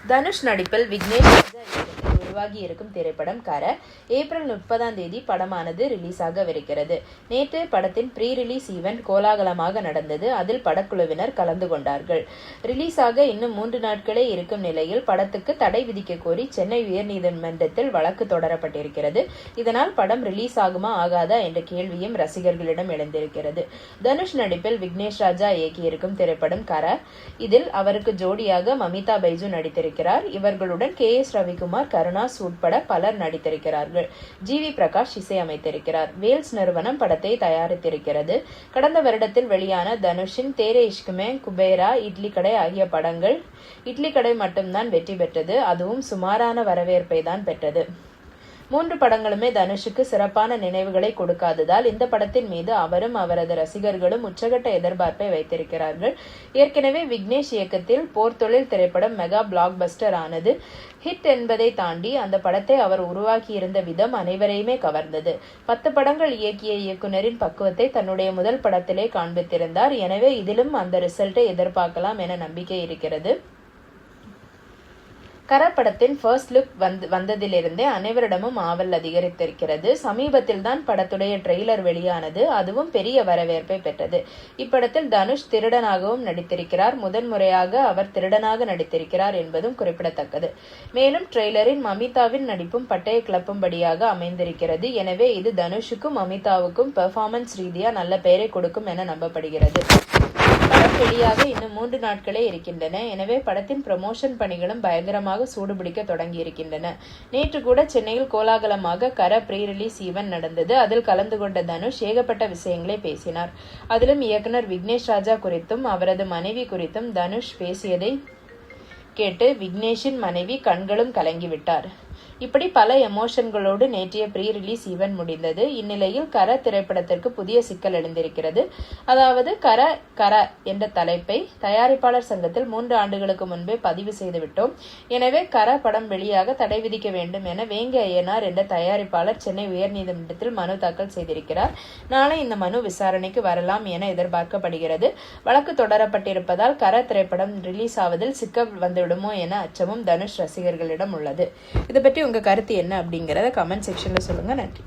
தனுஷ் நடிப்பில் விக்னேஷ் ராஜா இயக்கத்தில் உருவாகி இருக்கும் திரைப்படம் கர ஏப்ரல் 30 படமானது ரிலீஸ் ஆகவிருக்கிறது. நேற்று படத்தின் ப்ரீ ரிலீஸ் ஈவெண்ட் கோலாகலமாக நடந்தது. அதில் படக்குழுவினர் கலந்து கொண்டார்கள். ரிலீஸ் ஆக இன்னும் 3 நாட்களே இருக்கும் நிலையில் படத்துக்கு தடை விதிக்க கோரி சென்னை உயர்நீதிமன்றத்தில் வழக்கு தொடரப்பட்டிருக்கிறது. இதனால் படம் ரிலீஸ் ஆகுமா ஆகாதா என்ற கேள்வியும் ரசிகர்களிடம் எழுந்திருக்கிறது. தனுஷ் நடிப்பில் விக்னேஷ் ராஜா இயக்கியிருக்கும் திரைப்படம் கர. இதில் அவருக்கு ஜோடியாக மமிதா பைஜு நடித்திருக்கிறார். இவர்களுடன் KS ரவிக்குமார், கருணாஸ் உட்பட பலர் நடித்திருக்கிறார்கள். GV பிரகாஷ் இசையமைத்திருக்கிறார். வேல்ஸ் நிறுவனம் படத்தை தயாரித்திருக்கிறது. கடந்த வருடத்தில் வெளியான தனுஷின் தேரே இஷ்க் மெயின், குபேரா, இட்லி கடை ஆகிய படங்கள் இட்லி கடை மட்டும்தான் வெற்றி பெற்றது. அதுவும் சுமாரான வரவேற்பை தான் பெற்றது. 3 படங்களுமே தனுஷுக்கு சிறப்பான நினைவுகளை கொடுக்காததால் இந்த படத்தின் மீது அவரும் அவரது ரசிகர்களும் உச்சகட்ட எதிர்பார்ப்பை வைத்திருக்கிறார்கள். ஏற்கனவே விக்னேஷ் இயக்கத்தில் போர்த்தொழில் திரைப்படம் மெகா பிளாக் பஸ்டர் ஆனது. ஹிட் என்பதை தாண்டி அந்த படத்தை அவர் உருவாக்கியிருந்த விதம் அனைவரையுமே கவர்ந்தது. 10 படங்கள் இயக்கிய இயக்குனரின் பக்குவத்தை தன்னுடைய முதல் படத்திலே காண்பித்திருந்தார். எனவே இதிலும் அந்த ரிசல்ட்டை எதிர்பார்க்கலாம் என நம்பிக்கை இருக்கிறது. கர படத்தின் ஃபர்ஸ்ட் லுக் வந்ததிலிருந்தே அனைவரிடமும் ஆவல் அதிகரித்திருக்கிறது. சமீபத்தில் தான் படத்துடைய ட்ரெய்லர் வெளியானது. அதுவும் பெரிய வரவேற்பை பெற்றது. இப்படத்தில் தனுஷ் திருடனாகவும் நடித்திருக்கிறார். முதன்முறையாக அவர் திருடனாக நடித்திருக்கிறார் என்பதும் குறிப்பிடத்தக்கது. மேலும் ட்ரெய்லரின் மமிதாவின் நடிப்பும் பட்டையை கிளப்பும்படியாக அமைந்திருக்கிறது. எனவே இது தனுஷுக்கும் மமிதாவுக்கும் பெர்ஃபார்மன்ஸ் ரீதியா நல்ல பெயரை கொடுக்கும் என நம்பப்படுகிறது. படம் வெளியாக இன்னும் 3 நாட்களே இருக்கின்றன. எனவே படத்தின் ப்ரமோஷன் பணிகளும் பயங்கரமாக சூடுபிடிக்க தொடங்கி இருக்கின்றன. நேற்று கூட சென்னையில் கோலாகலமாக கர ப்ரீ ரிலீஸ் ஈவென்ட் நடந்தது. அதில் கலந்து கொண்ட தனுஷ் ஏகப்பட்ட விஷயங்களை பேசினார். அதிலும் இயக்குனர் விக்னேஷ் ராஜா குறித்தும் அவரது மனைவி குறித்தும் தனுஷ் பேசியதை கேட்டு விக்னேஷின் மனைவி கண்களும் கலங்கிவிட்டார். இப்படி பல எமோஷன்களோடு நேற்றைய ப்ரீ ரிலீஸ் ஈவென்ட் முடிந்தது. இந்நிலையில் கர திரைப்படத்திற்கு புதிய சிக்கல் எழுந்திருக்கிறது. அதாவது கர என்ற தலைப்பை தயாரிப்பாளர் சங்கத்தில் 3 ஆண்டுகளுக்கு முன்பே பதிவு செய்துவிட்டோம். எனவே கர படம் வெளியாக தடை விதிக்க வேண்டும் என வேங்கை ஐயனார் என்ற தயாரிப்பாளர் சென்னை உயர்நீதிமன்றத்தில் மனு தாக்கல் செய்திருக்கிறார். நாளை இந்த மனு விசாரணைக்கு வரலாம் என எதிர்பார்க்கப்படுகிறது. வழக்கு தொடரப்பட்டிருப்பதால் கர திரைப்படம் ரிலீஸ் ஆவதில் சிக்கல் வந்துவிடுமோ என அச்சமும் தனுஷ் ரசிகர்களிடம் உள்ளது. இதை பற்றி உங்க கருத்து என்ன அப்படிங்கறத கமெண்ட் செக்ஷன்ல சொல்லுங்க. நன்றி.